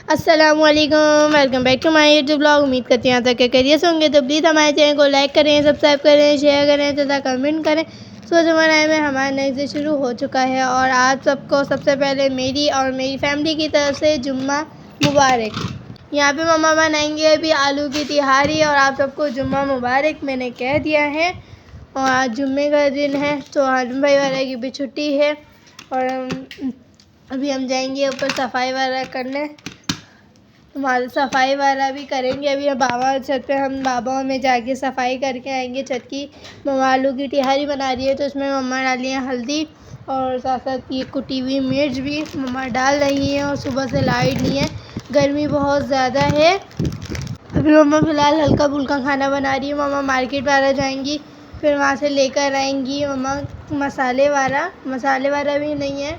अस्सलामुअलैकुम, welcome back to my YouTube blog. उम्मीद करती हैं आप तक खैरियत से होंगे। तो प्लीज़ हमारे चैनल को लाइक करें, सब्सक्राइब करें, शेयर करें तथा कमेंट करें। सो जुम्मन में हमारा नए से शुरू हो चुका है और आप सबको सबसे पहले मेरी और मेरी फैमिली की तरफ से जुम्मा मुबारक। यहाँ पे मम्मा बनाएंगे अभी आलू की तिहारी और आप सबको जुम्मा मुबारक मैंने कह दिया है। और आज जुम्मे का दिन है तो आलम भाई वाला की भी छुट्टी है और अभी हम जाएंगे ऊपर सफाई वाला करने। हमारा सफाई वाला भी करेंगे अभी बाबा छत पे, हम बाबा में जाके सफाई करके आएंगे छत की। मम्मा आलू की तिहारी बना रही है तो उसमें मम्मा डाली है हल्दी और साथ साथ ये कुटी हुई मिर्च भी मम्मा डाल रही है। और सुबह से लाइट नहीं है, गर्मी बहुत ज़्यादा है। अभी मम्मा फ़िलहाल हल्का फुल्का खाना बना रही है। मम्मा मार्केट वाला जाएंगी, फिर वहाँ से लेकर आएंगी मम्मा मसाले वाला भी नहीं है।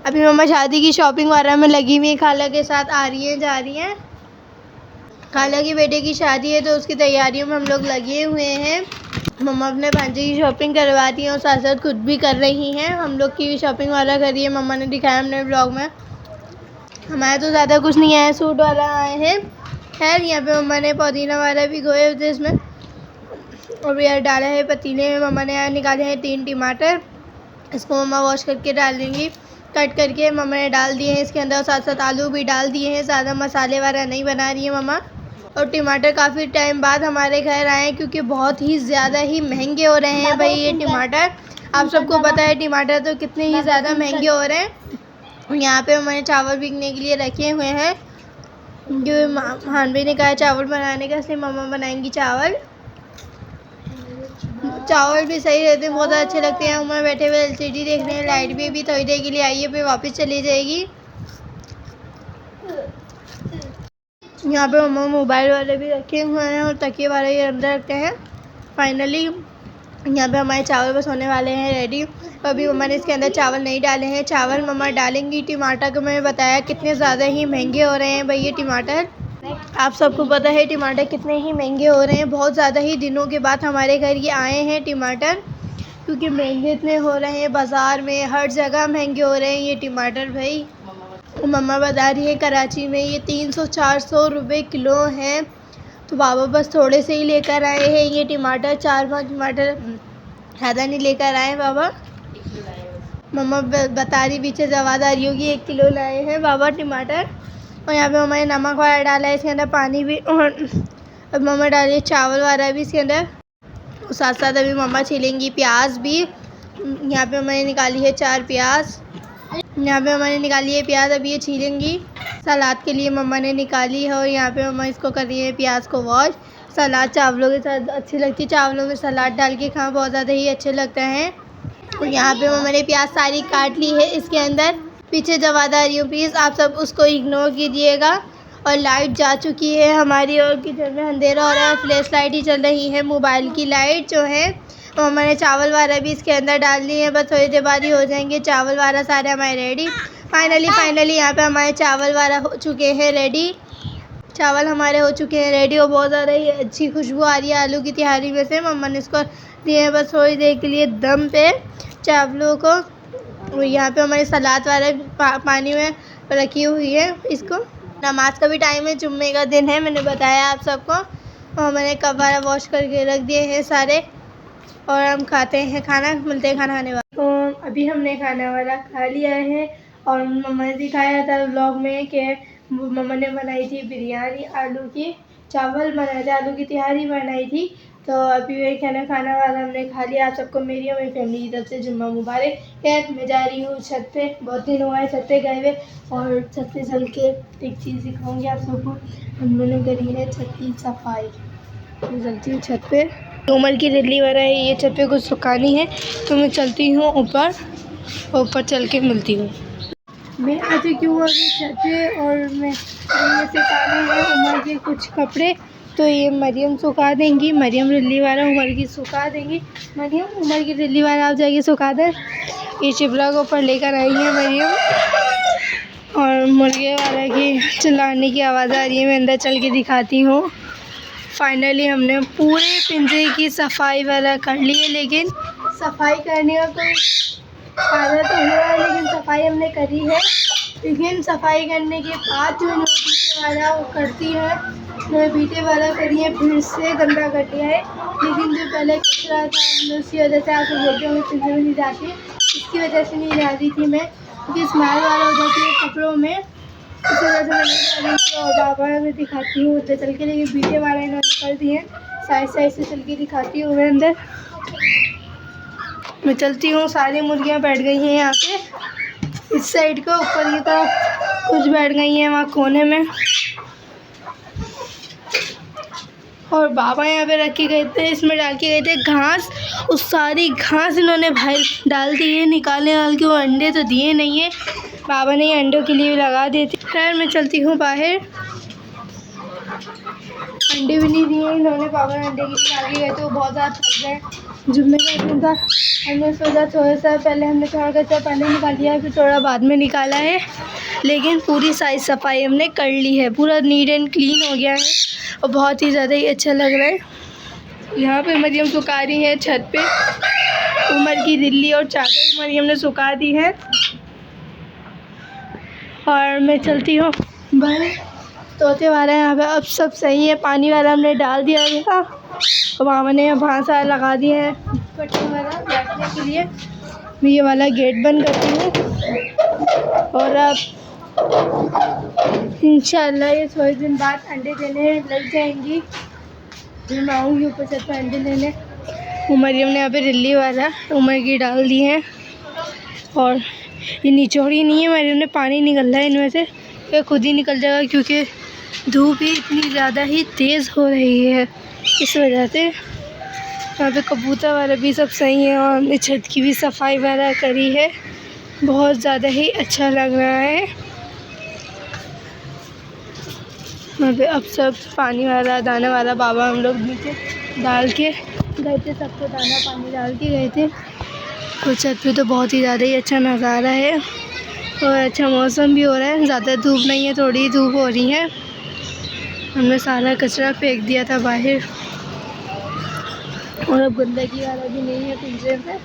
अभी मम्मा शादी की शॉपिंग वगैरह में लगी हुई है, खाला के साथ आ रही हैं जा रही हैं। खाला की बेटे की शादी है तो उसकी तैयारियों में हम लोग लगे हुए हैं। मम्मा अपने भांजे की शॉपिंग करवाती हैं और साथ साथ खुद भी कर रही हैं। हम लोग की भी शॉपिंग वाला करी है, मम्मा ने दिखाया हमने ब्लॉग में। हमारे तो ज़्यादा कुछ नहीं आया, सूट वाला आए हैं। खैर यहाँ पे मम्मा ने पुदीना वाला भी गोए थे इसमें और यार डाला है पतीले में। मम्मा ने यहाँ निकाले हैं 3 टमाटर, इसको मम्मा वॉश करके डाल देंगी। कट करके मम्मा ने डाल दिए हैं इसके अंदर और साथ साथ आलू भी डाल दिए हैं। ज़्यादा मसाले वाला नहीं बना रही है मम्मा। और टमाटर काफ़ी टाइम बाद हमारे घर आए हैं क्योंकि बहुत ही ज़्यादा ही महंगे हो रहे हैं भाई ये टमाटर। आप सबको पता है टमाटर तो कितने ही ज़्यादा महंगे हो रहे हैं। यहाँ पे मैंने चावल बिकने के लिए रखे हुए हैं, जो हानवी ने कहा चावल बनाने का, इसलिए मम्मा बनाएंगी चावल। चावल भी सही रहते हैं, बहुत अच्छे लगते हैं। उमर बैठे हुए एलसीडी देख रहे हैं। लाइट भी अभी थोड़ी देर के लिए आई है, फिर वापस चली जाएगी। यहाँ पे मम्मा मोबाइल वाले भी रखे हुए हैं और तकिए वाले ये अंदर रखते हैं। फाइनली यहाँ पे हमारे चावल बस होने वाले हैं रेडी। अभी मम्मा ने इसके अंदर चावल नहीं डाले हैं, चावल मम्मा डालेंगी। टमाटर को मैंने बताया कितने ज़्यादा ही महंगे हो रहे हैं भाई ये टमाटर। आप सबको पता है टमाटर कितने ही महंगे हो रहे हैं। बहुत ज़्यादा ही दिनों के बाद हमारे घर ये आए हैं टमाटर, क्योंकि महंगे इतने हो रहे हैं। बाज़ार में हर जगह महंगे हो रहे हैं ये टमाटर भाई। मम्मा बता रही है कराची में ये 300-400 रुपये किलो हैं। तो बाबा बस थोड़े से ही लेकर आए हैं ये टमाटर, 4-5 टमाटर ज़्यादा नहीं लेकर आए बाबा। मम्मा बता रही पीछे जवाब आ रही होगी 1 किलो लाए हैं बाबा टमाटर। और यहाँ पे मम्मा ने नमक वाला डाला है इसके अंदर, पानी भी, और अब मम्मा डाली है चावल वाला भी इसके अंदर। साथ साथ अभी मम्मा छीलेंगी प्याज भी। यहाँ पे मम्मा ने निकाली है 4 प्याज। यहाँ पे मम्मा ने निकाली है प्याज, अभी ये छीलेंगी। सलाद के लिए मम्मा ने निकाली है और यहाँ पे मम्मा इसको कर रही है प्याज को वॉश। सलाद चावलों के साथ अच्छी लगती है, चावलों में सलाद डाल के खाना बहुत ज़्यादा ही अच्छे लगता है। और यहाँ पे मम्मा ने प्याज सारी काट ली है इसके अंदर। पीछे जवाब आ रही हूँ, प्लीज़ आप सब उसको इग्नोर कीजिएगा। और लाइट जा चुकी है हमारी और किचन में अंधेरा हो रहा है, फ्लैश लाइट ही चल रही है, मोबाइल की लाइट जो है। मम्मा ने चावल वाला भी इसके अंदर डाल ली है, बस थोड़ी देर बाद ही हो जाएंगे चावल वाला सारे हमारे रेडी। फाइनली यहाँ पे हमारे चावल वाला हो चुके हैं रेडी। चावल हमारे हो चुके हैं रेडी और बहुत ज़्यादा ही अच्छी खुशबू आ रही है आलू की तिहारी में से। मम्मा ने इसको दिए बस थोड़ी देर के लिए दम पे चावलों को। और यहाँ पे हमारे सलाद वाला पानी में रखी हुई है इसको। नमाज का भी टाइम है, जुम्मे का दिन है, मैंने बताया आप सबको। और मैंने कप वाला वॉश करके रख दिए हैं सारे और हम खाते हैं खाना। मिलते हैं खाना खाने वाला। तो अभी हमने खाना वाला खा लिया है और मम्मा ने दिखाया था व्लॉग में कि मम्मा ने बनाई थी बिरयानी, आलू की चावल बनाए थे, आलू की तिहारी बनाई थी। तो अभी वही खाना वाला हमने खा लिया। आप सबको मेरी और मेरी फैमिली की तरफ से जुम्मा मुबारक। खैर मैं जा रही हूँ छत पे, बहुत दिन हुआ है छत पे गए हुए। और छत पे चल के एक चीज़ दिखाऊंगी आप सबको। हम लोगों ने करी है छत की सफाई। मैं चलती हूँ छत पे, उमर की दिल्ली वाला है ये, छत पे कुछ सुखानी है तो मैं चलती हूँ ऊपर चल के मिलती हूँ। मैं आज क्यों आ गई छत पे और मैं सुखाने हैं उमर के कुछ कपड़े। तो ये मरियम सुखा देंगी, मरियम दिल्ली वाला उमर की सुखा देंगी। मरियम उमर की दिल्ली वाला आप जाके सुखा दें। ये चिपला को ऊपर लेकर आई है मरियम। और मुर्गे वाला की चिल्लाने की आवाज़ आ रही है, मैं अंदर चल के दिखाती हूँ। फाइनली हमने पूरे पिंजरे की सफाई वाला कर ली है, लेकिन सफाई करने का कोई फ़ायदा तो हुआ है, लेकिन सफाई हमने करी है। लेकिन सफाई करने के बाद जो इन्होंने बीटे वाला वो करती है, इन्होंने बीटे वाला करिए फिर से गंदा कर दिया है। लेकिन जो पहले कचरा था हमने उसकी वजह से आप बोलते होंगे पिंजरे में नहीं जाती, इसकी वजह से नहीं डाली थी मैं, क्योंकि स्मेल वाला हो जाती है कपड़ों में, इस वजह से मैं नहीं डाली थी। और बाबा मैं दिखाती हूँ उधर चल के, लेकिन बीटे वाला इन्होंने कर दिए हैं। साइड से चल के दिखाती हूँ मैं अंदर। मैं चलती हूँ, सारी मुर्गियाँ बैठ गई हैं यहाँ पे इस साइड को, ऊपर की तरफ कुछ बैठ गई हैं वहाँ कोने में। और बाबा यहाँ पे रख के गए थे, इसमें डाल के गए थे घास, उस सारी घास इन्होंने बाहर डाल दी है निकाल के। वो अंडे तो दिए नहीं है, बाबा ने अंडों के लिए लगा दिए थे। खैर मैं चलती हूँ बाहर, अंडे भी नहीं दिए इन्होंने, बाबा ने अंडे के लिए आगे गए थे, वो बहुत ज़्यादा थक गए। जुम्मे का दिन था, हमने सोचा थोड़ा सा पहले हमने थोड़ा कचरा पहले निकाल लिया है, फिर थोड़ा बाद में निकाला है। लेकिन पूरी साइड सफाई हमने कर ली है, पूरा नीट एंड क्लीन हो गया है और बहुत ही ज़्यादा ही अच्छा लग रहा है। यहाँ पे मरियम सुखा रही है छत पे, उमर की दिल्ली और चादर मरियम ने सुखा दी है। और मैं चलती हूँ भाई, तोते वाला यहाँ पे अब सब सही है, पानी वाला हमने डाल दिया था और मामा ने यहाँ भांस वाला लगा दिए हैं पट्टी वाला बैठने के लिए। मैं ये वाला गेट बंद करती हूँ और अब इंशाल्लाह ये थोड़े दिन बाद अंडे देने लग जाएंगी। फिर मैं आऊँगी ऊपर छत पर अंडे देने। मरियम ने यहाँ पे रिल्ली वाला उमर की डाल दी है और ये निचोड़ी नहीं है, मरियम ने पानी निकल रहा है इनमें से, ये खुद ही निकल जाएगा क्योंकि धूप ही इतनी ज़्यादा ही तेज़ हो रही है, इस वजह से। यहाँ पे कबूतर वाला भी सब सही है और हमने छत की भी सफाई वगैरह करी है, बहुत ज़्यादा ही अच्छा लग रहा है। यहाँ पे अब सब पानी वाला दाना वाला बाबा हम लोग नीचे डाल के गए थे, सबको दाना पानी डाल के गए थे। और छत पे तो बहुत ही ज़्यादा ही अच्छा नज़ारा है और अच्छा मौसम भी हो रहा है, ज़्यादा धूप नहीं है, थोड़ी धूप हो रही है। हमने सारा कचरा फेंक दिया था बाहर और अब गंदगी वाला भी नहीं है पिंजरे में।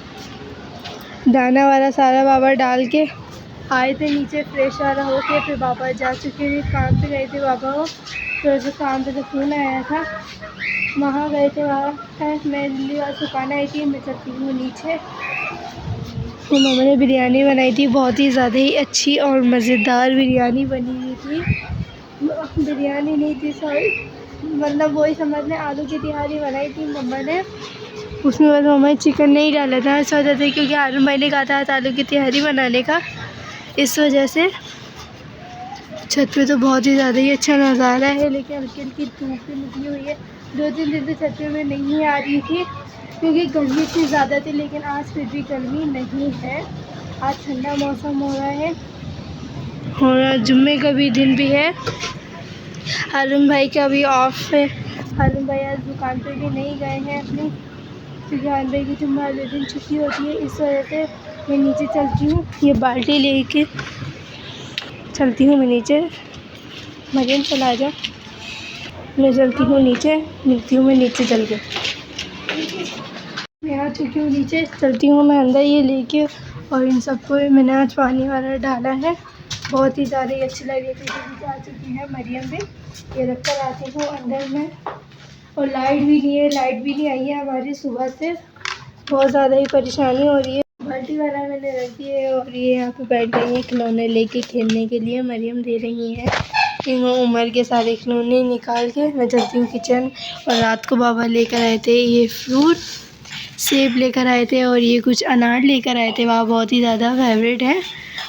दाना वाला सारा बाबा डाल के आए थे नीचे, फ्रेश वाला हो के फिर बाबा जा चुके थे, काम पे गए थे बाबा को, फिर जो काम पे तो फ़ोन आया था वहाँ गए थे। वहाँ मैं दिल्ली वाला सुखाना आई थी, मैं चलती हूँ नीचे। तो मम्मा ने बिरयानी बनाई थी, बहुत ही ज़्यादा ही अच्छी और मज़ेदार बिरयानी बनी हुई थी। बिरयानी नहीं थी सॉरी, मतलब वही समझ लें आलू की तिहारी बनाई थी मम्मा ने। उसमें बस मम्मा ने चिकन नहीं डाला था इस वजह से, क्योंकि आलू भाई ने कहा था आलू की तिहारी बनाने का, इस वजह से। छत पे तो बहुत ही ज़्यादा ही अच्छा नज़ारा है, लेकिन हल्की हल्की धूप भी निकली हुई है। 2-3 दिन से छत पे मैं नहीं आ रही थी क्योंकि गर्मी इतनी ज़्यादा थी, लेकिन आज फिर भी गर्मी नहीं है, आज ठंडा मौसम हो रहा है और जुम्मे का भी दिन भी है। हारून भाई का भी ऑफ है, हारून भाई आज दुकान पे भी नहीं गए हैं अपनी, क्योंकि हारून भाई की जुम्मे वाले दिन छुट्टी होती है, इस वजह से मैं नीचे चलती हूँ। ये बाल्टी लेके चलती हूँ मैं नीचे, मरियम चला जा, मैं चलती हूँ नीचे, मिलती हूँ मैं नीचे चल के। मैं आ चुकी हूँ नीचे, चलती हूँ मैं अंदर ये लेके। और इन सबको मैंने आज पानी वाला डाला है, बहुत ही ज़्यादा ही अच्छी लग रही थी। नीचे आ चुकी है मरियम भी, ये रख कर आती हूँ अंदर में। और लाइट भी नहीं है, लाइट भी नहीं आई है हमारी सुबह से, बहुत ज़्यादा ही परेशानी हो रही है। बाल्टी वाला मैंने रख दी है और ये यहाँ पे बैठ गई हैं खिलौने लेके खेलने के लिए, मरियम दे रही हैं इनको उमर के सारे खिलौने निकाल के। मैं चलती हूँ किचन। और रात को बाबा लेकर आए थे ये फ्रूट, सेब लेकर आए थे और ये कुछ अनार लेकर आए थे, बाबा बहुत ही ज़्यादा फेवरेट है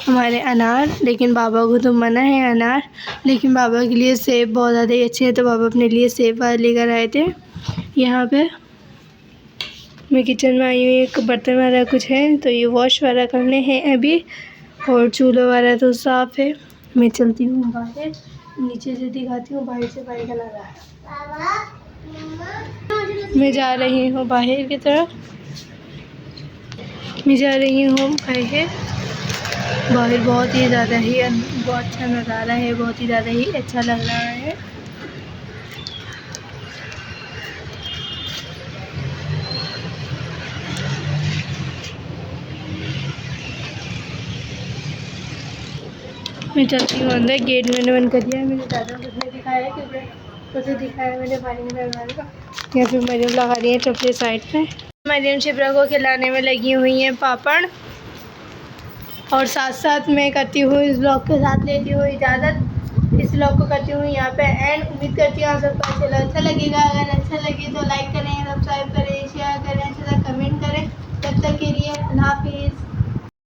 हमारे अनार, लेकिन बाबा को तो मना है अनार, लेकिन बाबा के लिए सेब बहुत ज़्यादा ही अच्छे हैं, तो बाबा अपने लिए सेब वाला लेकर आए थे। यहाँ पे मैं किचन में आई हूँ, एक बर्तन वाला कुछ है तो ये वॉश वाला करने हैं अभी, और चूल्हा वाला तो साफ़ है। मैं चलती हूँ बाहर, नीचे से दिखाती हूँ बाहर से बाहर का नज़ारा। मैं जा रही हूँ बाहर की तरफ, मैं जा रही हूँ बाहर। बाहर बहुत ही ज़्यादा ही बहुत अच्छा नज़ारा है, बहुत ही ज़्यादा ही अच्छा लग रहा है। मैं चलती हूँ अंदर। गेट मैंने बंद कर दिया है। मैंने ज़्यादा कुछ नहीं दिखाया है क्योंकि उसे दिखाया मैंने पानी में डलवाने का। यहाँ पे मरियम लगा रही है चपले साइड पे। मरियम शिप्रा को खिलाने में लगी हुई हैं पापड़। और साथ साथ मैं करती हूँ इस ब्लॉग के साथ लेती हूँ इजाज़त। इस ब्लॉग को करती हूँ यहाँ पे एंड। उम्मीद करती हूँ आप सबको अच्छा लगेगा। अगर